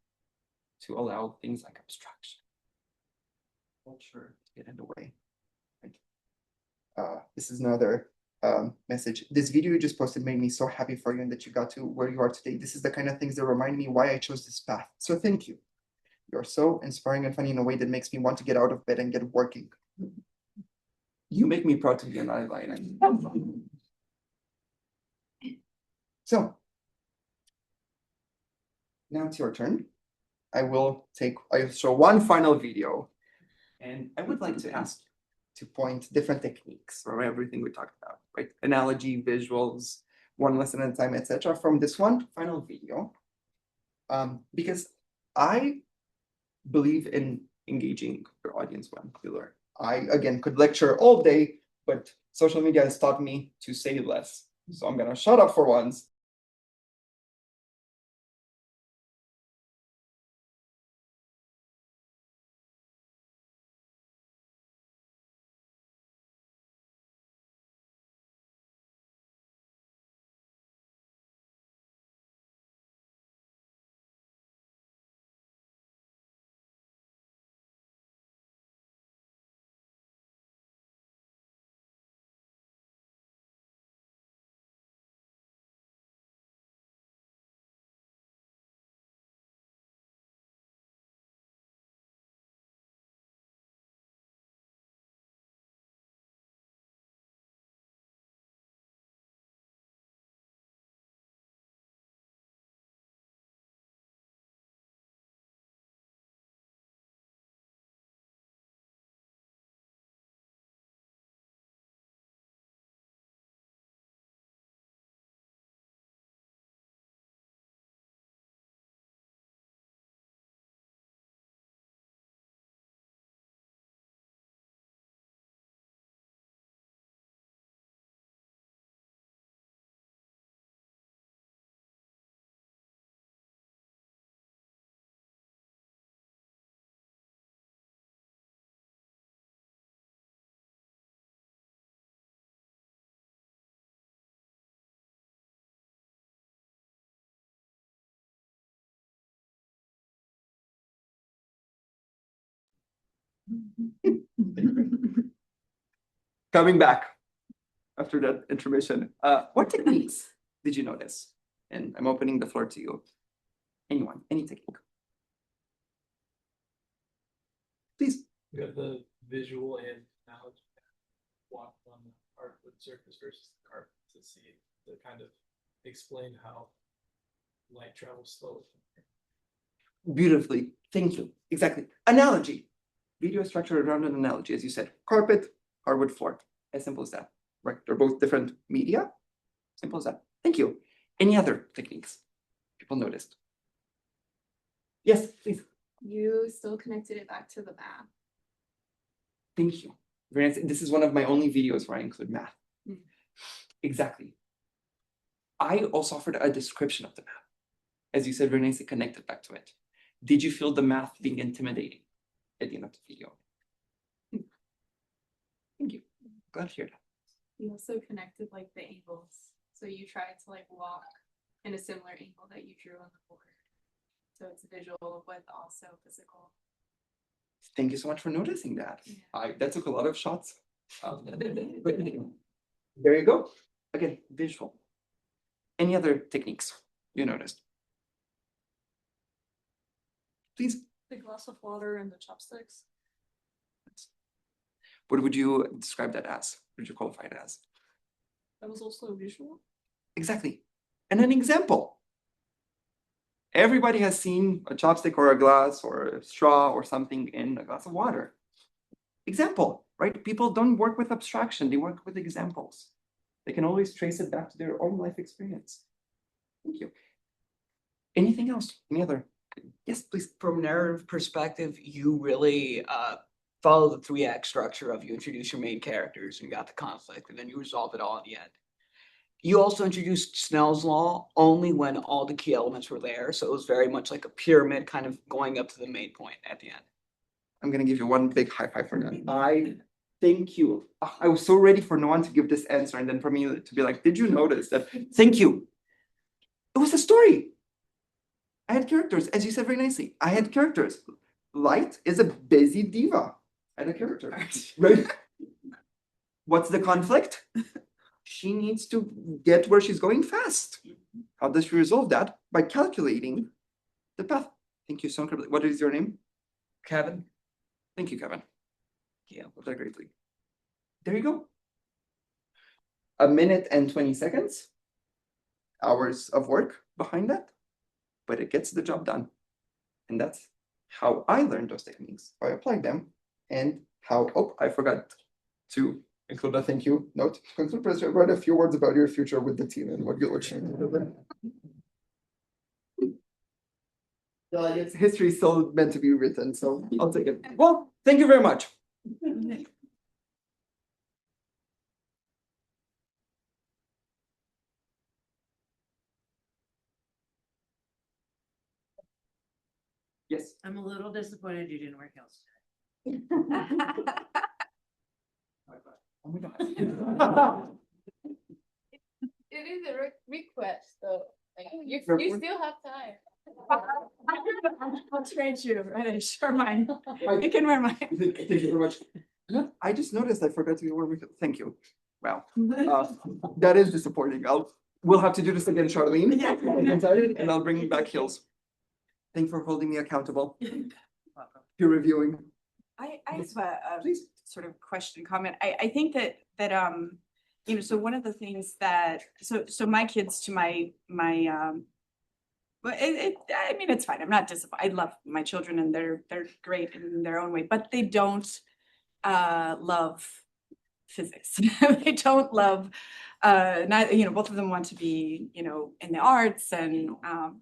to allow things like abstraction, culture to get in the way. This is another message. This video you just posted made me so happy for you and that you got to where you are today. This is the kind of things that remind me why I chose this path. So thank you. You're so inspiring and funny in a way that makes me want to get out of bed and get working. You make me proud to be an eyeliner. So now it's your turn. I'll show one final video, and I would like to ask you to point different techniques from everything we talked about, right? Analogy, visuals, one lesson at a time, etc. from this one final video. Because I believe in engaging your audience when you learn. I, again, could lecture all day, but social media has taught me to say less. So I'm gonna shut up for once Coming back after that intermission, what techniques did you notice? And I'm opening the floor to you. Anyone, any technique? Please. We have the visual and knowledge walk on the hardwood surface versus the carpet to see, to kind of explain how light travels slowly. Beautifully, thank you. Exactly. Analogy. Video is structured around an analogy, as you said. Carpet, hardwood floor. As simple as that. Right? They're both different media. Simple as that. Thank you. Any other techniques people noticed? Yes, please. You still connected it back to the math. Thank you. Very nice. This is one of my only videos where I include math. Mm. Exactly. I also offered a description of the math. As you said, very nicely connected back to it. Did you feel the math being intimidating at the end of the video? Thank you. Glad to hear that. You also connected like the angles. So you tried to like walk in a similar angle that you drew on the board. So it's visual, but also physical. Thank you so much for noticing that. Yeah. That took a lot of shots. There you go. Again, visual. Any other techniques you noticed? Please. The glass of water and the chopsticks. What would you describe that as? What would you qualify it as? That was also visual. Exactly. And an example. Everybody has seen a chopstick or a glass or a straw or something in a glass of water. Example, right? People don't work with abstraction, they work with examples. They can always trace it back to their own life experience. Thank you. Anything else? Any other? Yes, please. From a narrative perspective, you really follow the 3-act structure of you introduce your main characters and you got the conflict and then you resolve it all at the end. You also introduced Snell's law only when all the key elements were there. So it was very much like a pyramid kind of going up to the main point at the end. I'm gonna give you one big high five for that. I thank you. I was so ready for no one to give this answer and then for me to be like, did you notice that? Thank you. It was a story. I had characters, as you said very nicely. I had characters. Light is a busy diva. I had a character. Right? What's the conflict? She needs to get where she's going fast. How does she resolve that? By calculating the path. Thank you so incredibly. What is your name? Kevin? Thank you, Kevin. Yeah. Love that greatly. There you go. 1 minute and 20 seconds. Hours of work behind that. But it gets the job done. And that's how I learned those techniques. I applied them and how, oh, I forgot to include a thank you note. Conclude, President, write a few words about your future with the team and what you'll achieve. History is still meant to be written, so I'll take it. Well, thank you very much. Yes. I'm a little disappointed you didn't wear heels Oh my God. It is a request though. Like, you still have time. I'll trade you, right? Sure, mine. You can wear mine. Thank you very much. I just noticed I forgot to wear makeup. Thank you. Wow. That is disappointing. We'll have to do this again, Charlene. Yeah. And I'll bring back heels. Thank you for holding me accountable. Peer reviewing. I have a Please. sort of question comment. I think that you know, so one of the things that so my kids to my but I mean it's fine. I'm not disappointed. I love my children and they're great in their own way, but they don't love physics. They don't love not, you know, both of them want to be, you know, in the arts and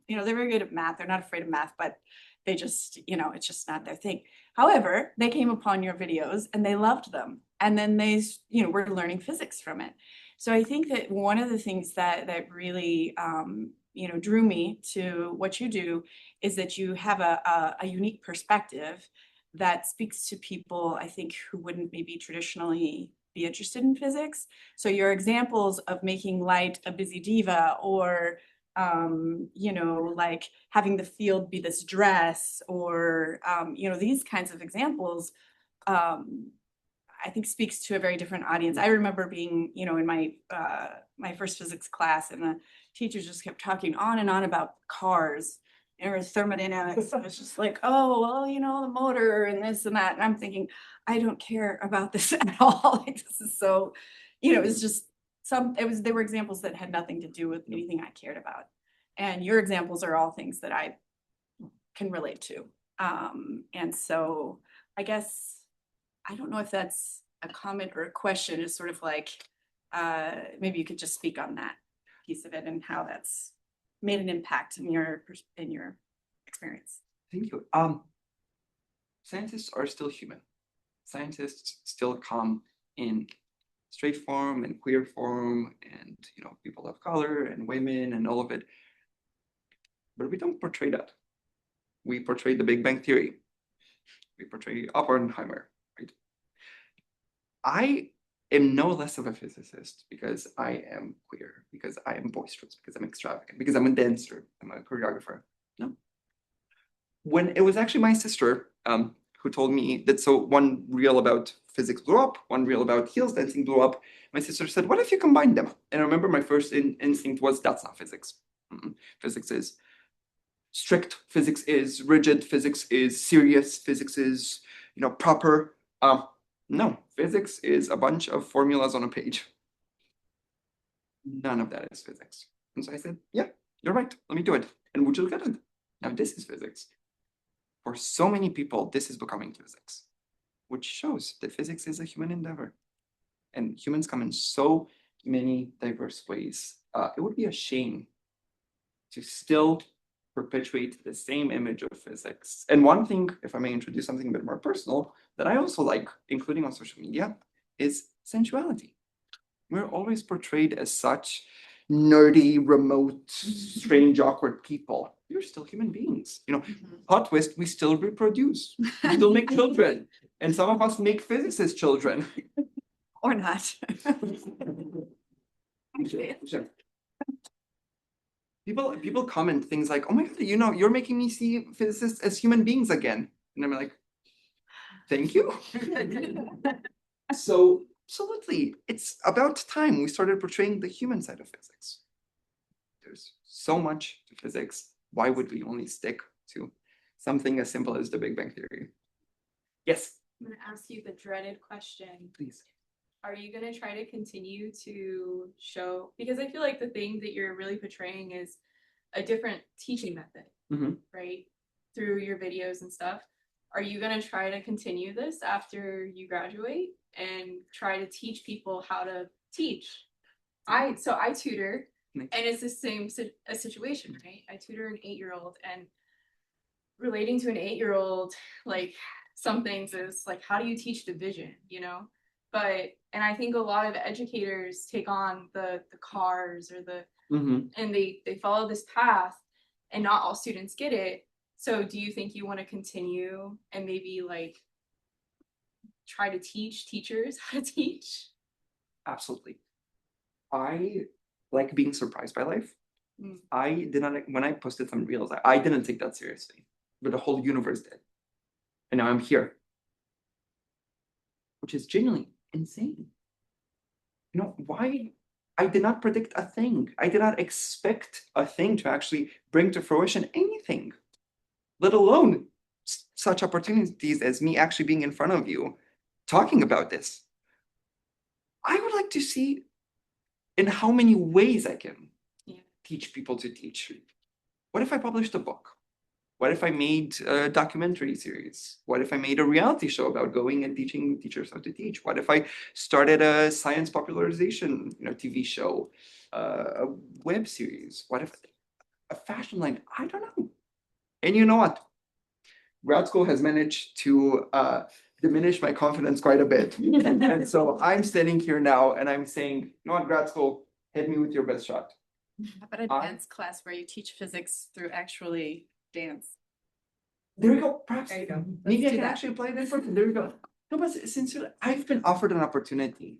you know, they're very good at math. They're not afraid of math, but they just, you know, it's just not their thing. However, they came upon your videos and they loved them. And then they, you know, were learning physics from it. So I think that one of the things that really, you know, drew me to what you do is that you have a unique perspective that speaks to people, I think, who wouldn't maybe traditionally be interested in physics. So your examples of making light a busy diva or you know, like having the field be this dress or, you know, these kinds of examples I think speaks to a very different audience. I remember being, in my my first physics class, and the teacher just kept talking on and on about cars or thermodynamics. I was just like, oh, well, the motor and this and that. And I'm thinking, I don't care about this at all. Like, this is so, it was just they were examples that had nothing to do with anything I cared about. And your examples are all things that I can relate to. And so I guess, I don't know if that's a comment or a question. It's sort of like, maybe you could just speak on that piece of it and how that's made an impact in your experience. Thank you. Scientists are still human. Scientists still come in straight form and queer form, and people of color and women and all of it. But we don't portray that. We portray the Big Bang Theory. We portray Oppenheimer, right? I am no less of a physicist because I am queer, because I am boisterous, because I'm extravagant, because I'm a dancer, I'm a choreographer. No. When it was actually my sister who told me that, so one reel about physics blew up, one reel about heels dancing blew up, my sister said, what if you combine them? And I remember my first instinct was, that's not physics. Physics is strict, physics is rigid, physics is serious, physics is, proper. No, physics is a bunch of formulas on a page. None of that is physics. And so I said, yeah, you're right, let me do it. And would you look at it? Now this is physics. For so many people, this is becoming physics, which shows that physics is a human endeavor. And humans come in so many diverse ways. It would be a shame to still perpetuate the same image of physics. And one thing, if I may introduce something a bit more personal, that I also like, including on social media, is sensuality. We're always portrayed as such nerdy, remote, strange, awkward people. We're still human beings. Hot twist, we still reproduce. We still make children. And some of us make physicists children. Or not. Sure. People comment things like, oh my God, you're making me see physicists as human beings again. And I'm like, thank you. So absolutely, it's about time we started portraying the human side of physics. There's so much to physics. Why would we only stick to something as simple as the Big Bang Theory? Yes. I'm gonna ask you the dreaded question. Please. Are you gonna try to continue to show, because I feel like the thing that you're really portraying is a different teaching method, right? Through your videos and stuff. Are you gonna try to continue this after you graduate and try to teach people how to teach? I tutor, and it's the same situation, right? I tutor an 8-year-old, and relating to an 8-year-old, like, some things is like, how do you teach division, and I think a lot of educators take on the cars or and they follow this path, and not all students get it. So do you think you want to continue and maybe like try to teach teachers how to teach? Absolutely. I like being surprised by life. I did not, when I posted some reels, I didn't take that seriously, but the whole universe did. And now I'm here, which is genuinely insane. Why? I did not predict a thing. I did not expect a thing to actually bring to fruition anything, let alone such opportunities as me actually being in front of you, talking about this. I would like to see in how many ways I can teach people to teach. What if I published a book? What if I made a documentary series? What if I made a reality show about going and teaching teachers how to teach? What if I started a science popularization, TV show, a web series? What if a fashion line? I don't know. And you know what? Grad school has managed to diminish my confidence quite a bit. And so I'm standing here now and I'm saying, you know what, grad school, hit me with your best shot. How about a dance class where you teach physics through actually dance? There you go. Perhaps There you go. maybe I do can that. actually apply that for. There you go. No, but sincerely, I've been offered an opportunity.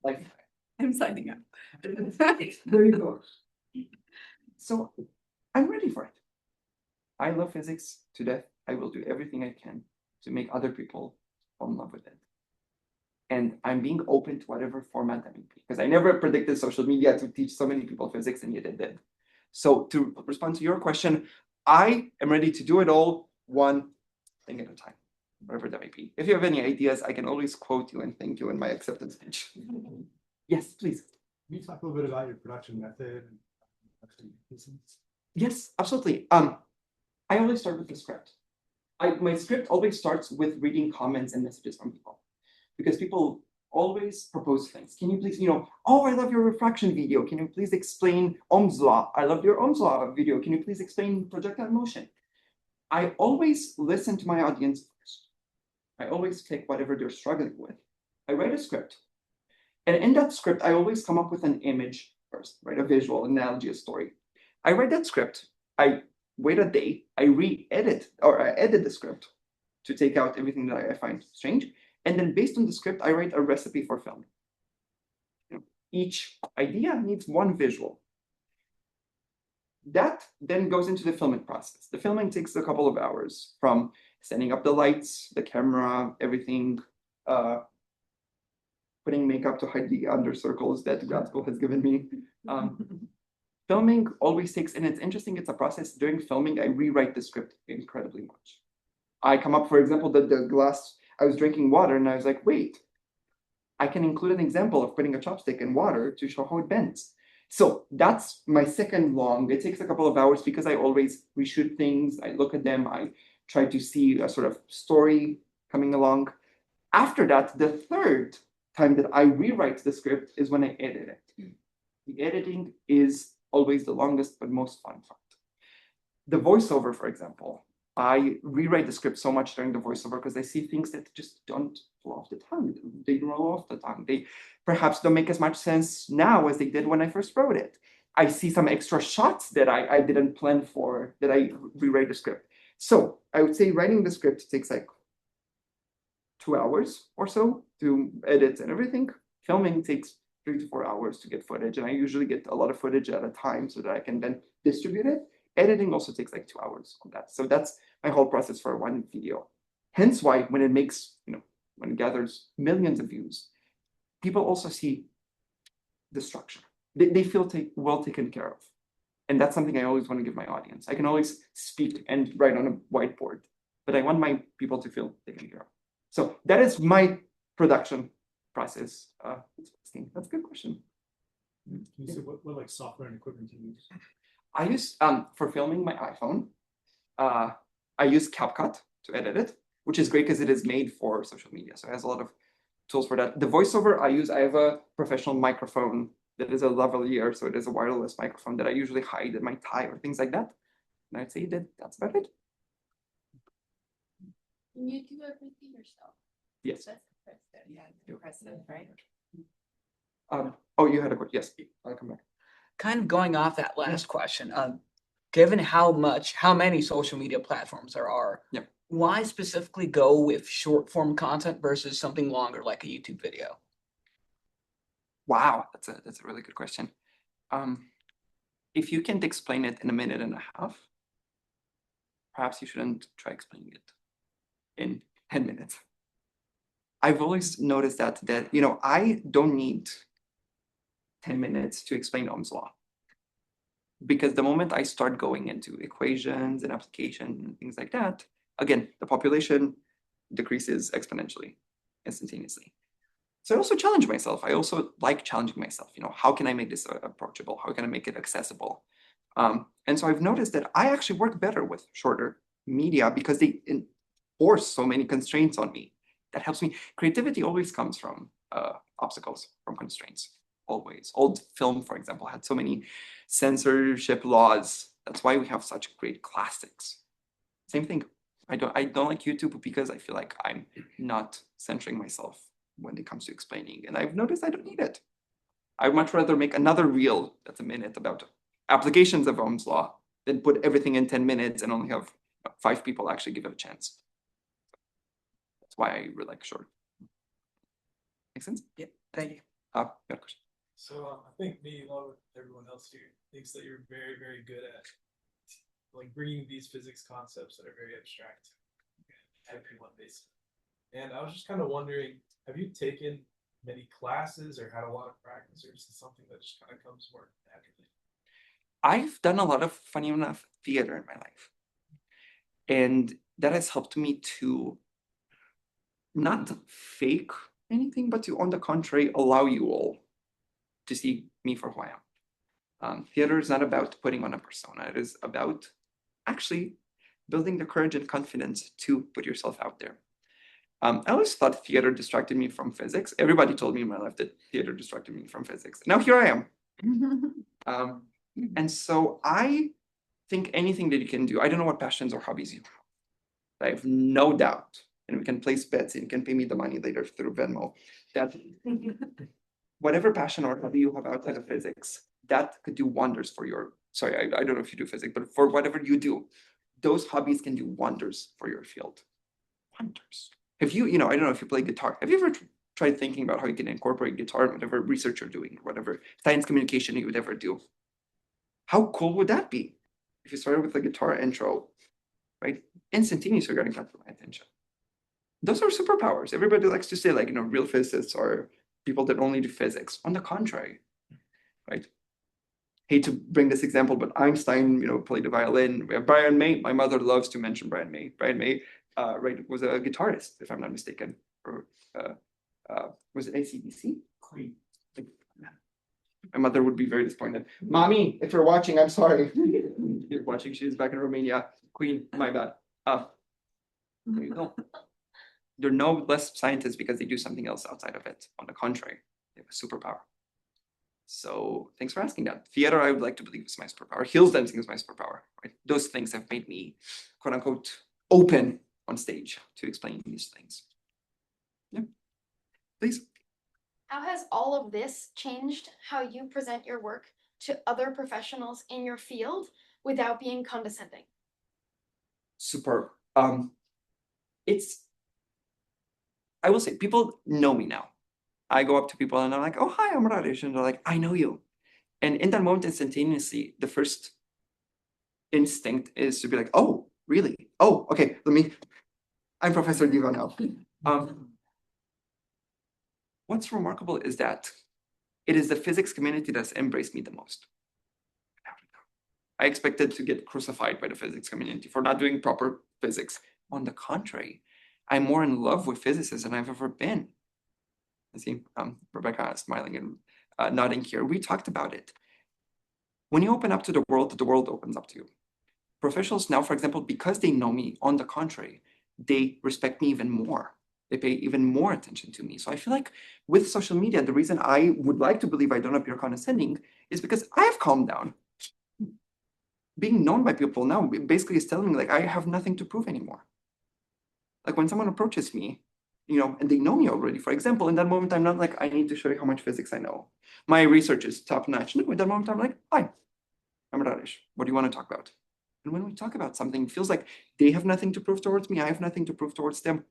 Like, I'm signing up. there you go. So I'm ready for it. I love physics to death. I will do everything I can to make other people fall in love with it. And I'm being open to whatever format that may be, because I never predicted social media to teach so many people physics, and yet it did. So to respond to your question, I am ready to do it all one thing at a time, whatever that may be. If you have any ideas, I can always quote you and thank you in my acceptance speech. Yes, please. Can you talk a little bit about your production method? Yes, absolutely. I always start with the script. My script always starts with reading comments and messages from people, because people always propose things. Can you please, oh, I love your refraction video. Can you please explain Ohm's law? I love your Ohm's law video. Can you please explain projectile motion? I always listen to my audience first. I always take whatever they're struggling with. I write a script. And in that script, I always come up with an image first, right? A visual, analogy, a story. I write that script. I wait a day. I re-edit, or I edit the script to take out everything that I find strange. And then based on the script, I write a recipe for film. Each idea needs one visual. That then goes into the filming process. The filming takes a couple of hours, from setting up the lights, the camera, everything, putting makeup to hide the under circles that grad school has given me. Filming always takes, and it's interesting, it's a process. During filming, I rewrite the script incredibly much. I come up, for example, the glass, I was drinking water and I was like, wait, I can include an example of putting a chopstick in water to show how it bends. So that's my second long. It takes a couple of hours because I always reshoot things. I look at them. I try to see a sort of story coming along. After that, the third time that I rewrite the script is when I edit it. The editing is always the longest but most fun part. The voiceover, for example, I rewrite the script so much during the voiceover because I see things that just don't flow off the tongue. They roll off the tongue. They perhaps don't make as much sense now as they did when I first wrote it. I see some extra shots that I didn't plan for, that I rewrite the script. So I would say writing the script takes like 2 hours or so to edit and everything. Filming takes 3 to 4 hours to get footage, and I usually get a lot of footage at a time so that I can then distribute it. Editing also takes like 2 hours on that. So that's my whole process for one video. Hence why when it makes, when it gathers millions of views, people also see the structure. They feel well taken care of. And that's something I always want to give my audience. I can always speak and write on a whiteboard, but I want my people to feel taken care of. So that is my production process. That's a good question. Can you say what like software and equipment you use? I use, for filming my iPhone, I use CapCut to edit it, which is great because it is made for social media. So it has a lot of tools for that. The voiceover I have a professional microphone that is a lavalier. So it is a wireless microphone that I usually hide in my tie or things like that. And I'd say that's about it. Can you do everything yourself? Yes. That's impressive. Yeah, impressive, right? Oh, you had a question. Yes, I'll come back. Kind of going off that last question, given how many social media platforms there are, Yep. Why specifically go with short form content versus something longer like a YouTube video? Wow, that's a really good question. If you can't explain it in a minute and a half, perhaps you shouldn't try explaining it in 10 minutes. I've always noticed that I don't need 10 minutes to explain Ohm's law. Because the moment I start going into equations and application and things like that, again, the population decreases exponentially, instantaneously. So I also challenge myself. I also like challenging myself. How can I make this approachable? How can I make it accessible? And so I've noticed that I actually work better with shorter media because they enforce so many constraints on me. That helps me. Creativity always comes from obstacles, from constraints. Always. Old film, for example, had so many censorship laws. That's why we have such great classics. Same thing. I don't like YouTube because I feel like I'm not censoring myself when it comes to explaining. And I've noticed I don't need it. I'd much rather make another reel that's a minute about applications of Ohm's law than put everything in 10 minutes and only have 5 people actually give it a chance. That's why I really like short. Make sense? Yeah, thank you. Got a question. So I think me, along with everyone else here, thinks that you're very, very good at like bringing these physics concepts that are very abstract to everyone basically. And I was just kind of wondering, have you taken many classes or had a lot of practice, or is this something that just kind of comes more naturally? I've done a lot of, funny enough, theater in my life. And that has helped me to not fake anything, but to, on the contrary, allow you all to see me for who I am. Theater is not about putting on a persona. It is about actually building the courage and confidence to put yourself out there. I always thought theater distracted me from physics. Everybody told me in my life that theater distracted me from physics. Now here I am. And so I think anything that you can do, I don't know what passions or hobbies you have. I have no doubt, and we can place bets and you can pay me the money later through Venmo, that whatever passion or hobby you have outside of physics, that could do wonders for your, sorry, I don't know if you do physics, but for whatever you do, those hobbies can do wonders for your field. Wonders. Have you, I don't know if you play guitar, have you ever tried thinking about how you can incorporate guitar in whatever research you're doing, whatever science communication you would ever do? How cool would that be? If you started with a guitar intro, right? Instantaneously you're getting my attention. Those are superpowers. Everybody likes to say, like, real physicists are people that only do physics. On the contrary, right? Hate to bring this example, but Einstein, played the violin. Brian May, my mother loves to mention Brian May. Brian May, right, was a guitarist, if I'm not mistaken. Or was it AC/DC? Queen. My mother would be very disappointed. Mommy, if you're watching, I'm sorry. You're watching, she's back in Romania. Queen, my bad. There you go. They're no less scientists because they do something else outside of it. On the contrary, they have a superpower. So thanks for asking that. Theater, I would like to believe, is my superpower. Heels dancing is my superpower. Right? Those things have made me, quote unquote, open on stage to explain these things. Yeah, please. How has all of this changed how you present your work to other professionals in your field without being condescending? Superb. I will say, people know me now. I go up to people and I'm like, oh, hi, I'm Rares. And they're like, I know you. And in that moment, instantaneously, the first instinct is to be like, oh, really? Oh, okay, I'm Professor Diva now. What's remarkable is that it is the physics community that's embraced me the most. I expected to get crucified by the physics community for not doing proper physics. On the contrary, I'm more in love with physicists than I've ever been. I see Rebecca smiling and nodding here. We talked about it. When you open up to the world opens up to you. Professionals now, for example, because they know me, on the contrary, they respect me even more. They pay even more attention to me. So I feel like with social media, the reason I would like to believe I don't appear condescending is because I have calmed down. Being known by people now basically is telling me, like, I have nothing to prove anymore. Like when someone approaches me, and they know me already, for example, in that moment, I'm not like, I need to show you how much physics I know. My research is top notch. No, in that moment, I'm like, hi, I'm Rares. What do you want to talk about? And when we talk about something, it feels like they have nothing to prove towards me. I have nothing to prove towards them.